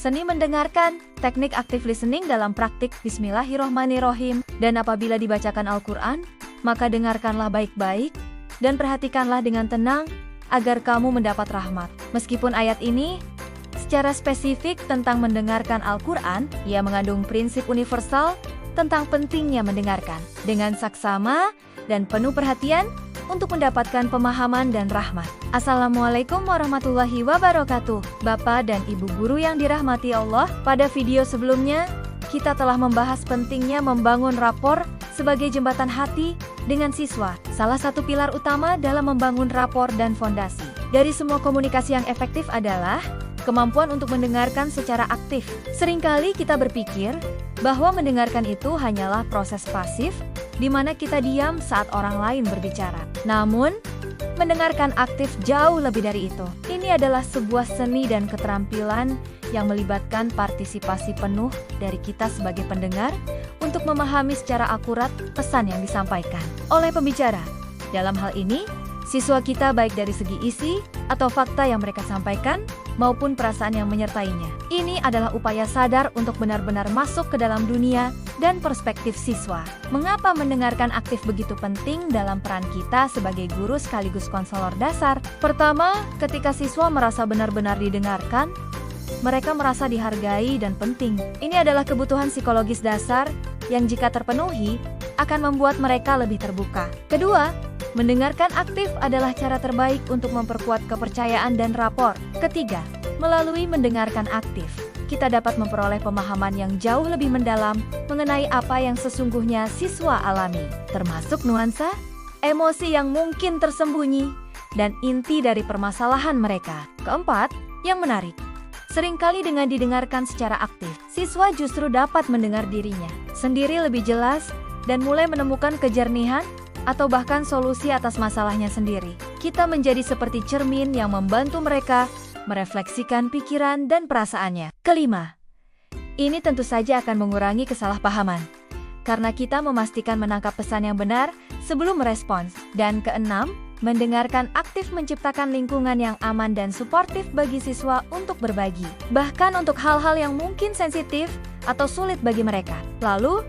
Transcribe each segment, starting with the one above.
Seni mendengarkan, teknik active listening dalam praktik Bismillahirrohmanirrohim, dan apabila dibacakan Al-Quran, maka dengarkanlah baik-baik, dan perhatikanlah dengan tenang, agar kamu mendapat rahmat. Meskipun ayat ini secara spesifik tentang mendengarkan Al-Quran, ia mengandung prinsip universal tentang pentingnya mendengarkan dengan saksama dan penuh perhatian untuk mendapatkan pemahaman dan rahmat. Assalamualaikum warahmatullahi wabarakatuh. Bapak dan Ibu guru yang dirahmati Allah, pada video sebelumnya, kita telah membahas pentingnya membangun rapor sebagai jembatan hati dengan siswa, salah satu pilar utama dalam membangun rapor dan fondasi. Dari semua komunikasi yang efektif adalah kemampuan untuk mendengarkan secara aktif. Seringkali kita berpikir bahwa mendengarkan itu hanyalah proses pasif, di mana kita diam saat orang lain berbicara. Namun, mendengarkan aktif jauh lebih dari itu. Ini adalah sebuah seni dan keterampilan yang melibatkan partisipasi penuh dari kita sebagai pendengar untuk memahami secara akurat pesan yang disampaikan oleh pembicara. Dalam hal ini, siswa kita baik dari segi isi atau fakta yang mereka sampaikan, maupun perasaan yang menyertainya. Ini adalah upaya sadar untuk benar-benar masuk ke dalam dunia dan perspektif siswa. Mengapa mendengarkan aktif begitu penting dalam peran kita sebagai guru sekaligus konselor dasar? Pertama, ketika siswa merasa benar-benar didengarkan, mereka merasa dihargai dan penting. Ini adalah kebutuhan psikologis dasar yang jika terpenuhi, akan membuat mereka lebih terbuka. Kedua, mendengarkan aktif adalah cara terbaik untuk memperkuat kepercayaan dan rapor. Ketiga, melalui mendengarkan aktif, kita dapat memperoleh pemahaman yang jauh lebih mendalam mengenai apa yang sesungguhnya siswa alami, termasuk nuansa, emosi yang mungkin tersembunyi, dan inti dari permasalahan mereka. Keempat, yang menarik, seringkali dengan didengarkan secara aktif, siswa justru dapat mendengar dirinya sendiri lebih jelas dan mulai menemukan kejernihan atau bahkan solusi atas masalahnya sendiri. Kita menjadi seperti cermin yang membantu mereka merefleksikan pikiran dan perasaannya. Kelima, ini tentu saja akan mengurangi kesalahpahaman, karena kita memastikan menangkap pesan yang benar sebelum merespons. Dan keenam, mendengarkan aktif menciptakan lingkungan yang aman dan suportif bagi siswa untuk berbagi, bahkan untuk hal-hal yang mungkin sensitif atau sulit bagi mereka. Lalu,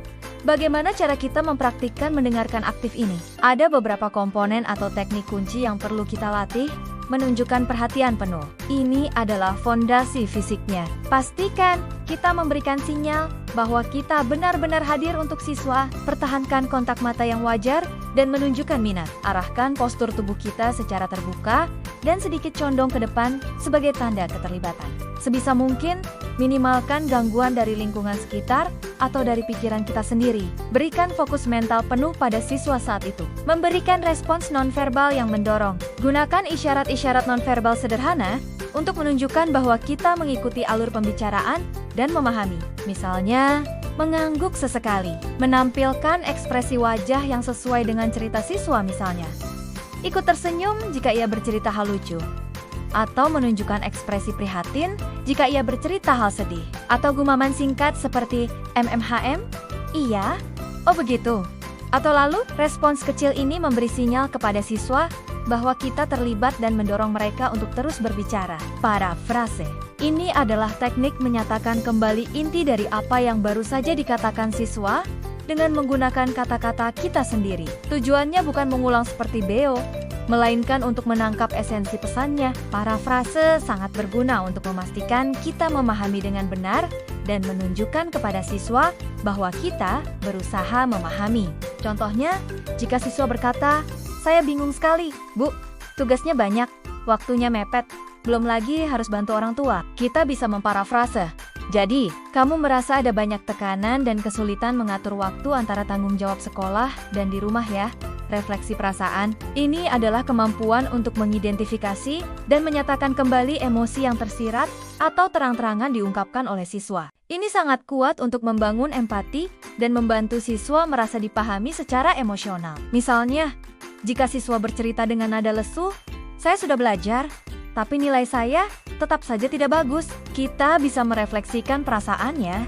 bagaimana cara kita mempraktikkan mendengarkan aktif ini? Ada beberapa komponen atau teknik kunci yang perlu kita latih. Menunjukkan perhatian penuh. Ini adalah fondasi fisiknya. Pastikan kita memberikan sinyal bahwa kita benar-benar hadir untuk siswa. Pertahankan kontak mata yang wajar dan menunjukkan minat. Arahkan postur tubuh kita secara terbuka dan sedikit condong ke depan sebagai tanda keterlibatan. Sebisa mungkin, minimalkan gangguan dari lingkungan sekitar atau dari pikiran kita sendiri. Berikan fokus mental penuh pada siswa saat itu. Memberikan respons nonverbal yang mendorong. Gunakan isyarat-isyarat nonverbal sederhana untuk menunjukkan bahwa kita mengikuti alur pembicaraan dan memahami. Misalnya, mengangguk sesekali, menampilkan ekspresi wajah yang sesuai dengan cerita siswa misalnya. Ikut tersenyum jika ia bercerita hal lucu, atau menunjukkan ekspresi prihatin jika ia bercerita hal sedih, atau gumaman singkat seperti MMHM, iya, oh begitu. Atau lalu, respons kecil ini memberi sinyal kepada siswa bahwa kita terlibat dan mendorong mereka untuk terus berbicara. Parafrase. Ini adalah teknik menyatakan kembali inti dari apa yang baru saja dikatakan siswa dengan menggunakan kata-kata kita sendiri. Tujuannya bukan mengulang seperti beo, melainkan untuk menangkap esensi pesannya. Parafrase sangat berguna untuk memastikan kita memahami dengan benar dan menunjukkan kepada siswa bahwa kita berusaha memahami. Contohnya, jika siswa berkata, "Saya bingung sekali, Bu. Tugasnya banyak, waktunya mepet. Belum lagi harus bantu orang tua." Kita bisa memparafrase. Jadi, kamu merasa ada banyak tekanan dan kesulitan mengatur waktu antara tanggung jawab sekolah dan di rumah ya? Refleksi perasaan. Ini adalah kemampuan untuk mengidentifikasi dan menyatakan kembali emosi yang tersirat atau terang-terangan diungkapkan oleh siswa. Ini sangat kuat untuk membangun empati dan membantu siswa merasa dipahami secara emosional. Misalnya, jika siswa bercerita dengan nada lesu, "Saya sudah belajar, tapi nilai saya tetap saja tidak bagus." Kita bisa merefleksikan perasaannya.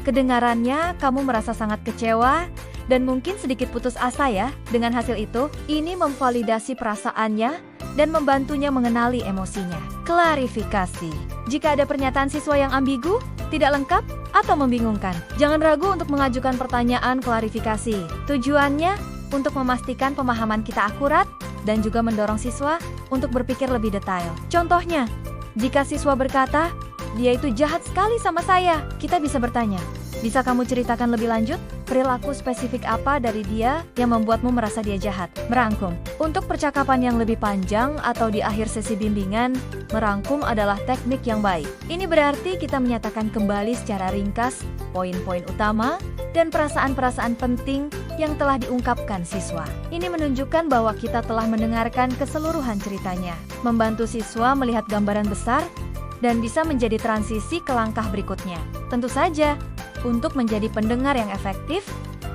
Kedengarannya, kamu merasa sangat kecewa dan mungkin sedikit putus asa ya. Dengan hasil itu, ini memvalidasi perasaannya dan membantunya mengenali emosinya. Klarifikasi. Jika ada pernyataan siswa yang ambigu, tidak lengkap, atau membingungkan? Jangan ragu untuk mengajukan pertanyaan klarifikasi. Tujuannya untuk memastikan pemahaman kita akurat dan juga mendorong siswa untuk berpikir lebih detail. Contohnya, jika siswa berkata, "Dia itu jahat sekali sama saya," kita bisa bertanya, "Bisa kamu ceritakan lebih lanjut? Perilaku spesifik apa dari dia yang membuatmu merasa dia jahat?" Merangkum. Untuk percakapan yang lebih panjang atau di akhir sesi bimbingan, merangkum adalah teknik yang baik. Ini berarti kita menyatakan kembali secara ringkas poin-poin utama dan perasaan-perasaan penting yang telah diungkapkan siswa. Ini menunjukkan bahwa kita telah mendengarkan keseluruhan ceritanya, membantu siswa melihat gambaran besar dan bisa menjadi transisi ke langkah berikutnya. Tentu saja, untuk menjadi pendengar yang efektif,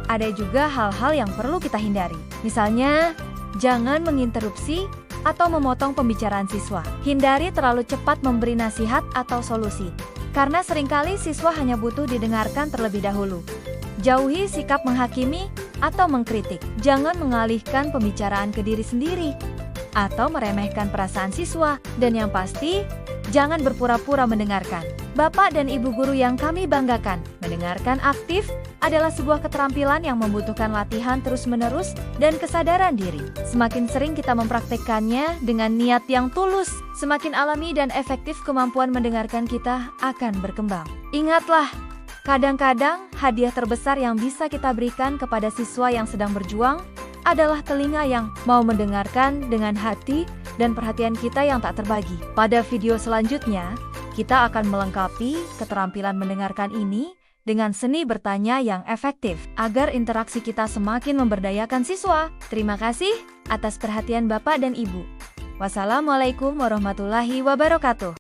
ada juga hal-hal yang perlu kita hindari. Misalnya, jangan menginterupsi atau memotong pembicaraan siswa. Hindari terlalu cepat memberi nasihat atau solusi, karena seringkali siswa hanya butuh didengarkan terlebih dahulu. Jauhi sikap menghakimi atau mengkritik. Jangan mengalihkan pembicaraan ke diri sendiri atau meremehkan perasaan siswa. Dan yang pasti, jangan berpura-pura mendengarkan. Bapak dan Ibu guru yang kami banggakan, mendengarkan aktif adalah sebuah keterampilan yang membutuhkan latihan terus-menerus dan kesadaran diri. Semakin sering kita mempraktekkannya dengan niat yang tulus, semakin alami dan efektif kemampuan mendengarkan kita akan berkembang. Ingatlah, kadang-kadang hadiah terbesar yang bisa kita berikan kepada siswa yang sedang berjuang adalah telinga yang mau mendengarkan dengan hati dan perhatian kita yang tak terbagi. Pada video selanjutnya, kita akan melengkapi keterampilan mendengarkan ini dengan seni bertanya yang efektif, agar interaksi kita semakin memberdayakan siswa. Terima kasih atas perhatian Bapak dan Ibu. Wassalamualaikum warahmatullahi wabarakatuh.